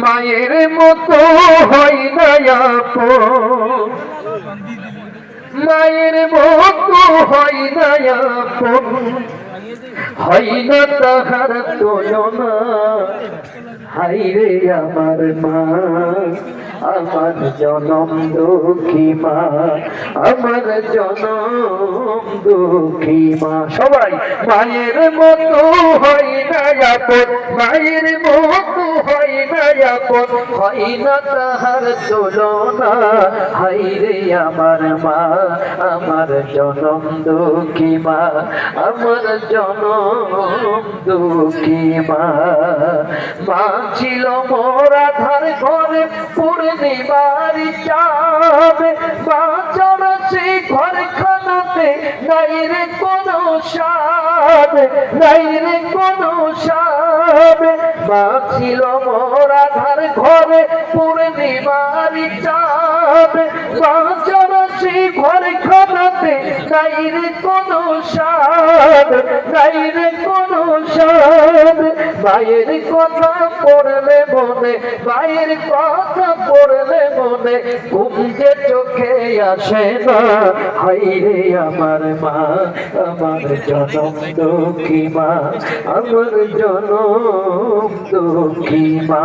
মায়ের মতো হয় না আপন, মায়ের মতো হয় না আপন, হয় না তাহার তুলনা। হাইরে আমার মা, আমার জনম দুঃখী মা, আমার জনম দুঃখী মা। সবাই মায়ের মতো হয় না আপন, মায়ের মতো হয় না আপন, হয় না তাহার তুলনা। হাইরে আমার মা, আমার জনম দুঃখী মা, আমার জনম দুঃখী মা। মা ছিল মোর আধার ঘরে পূর্ণিমার চাঁদ, মা ছাড়া সেই ঘরখানাতে নাই রে কোনো স্বাদ, নাই রে কোনো স্বাদ। মা ছিল মোর আধার ঘরে পূর্ণিমার চাঁদ, মা ছাড়া সেই ঘরখানাতে নাই রে কোনো স্বাদ, নাই রে কোনো স্বাদ। মায়ের কথা পড়লে মনে, মায়ের কথা পড়লে মনে ঘুম যে চোখে আসে না। হাইরে আমার মা, আমার জনম দুঃখী মা, আমার জনম দুঃখী মা।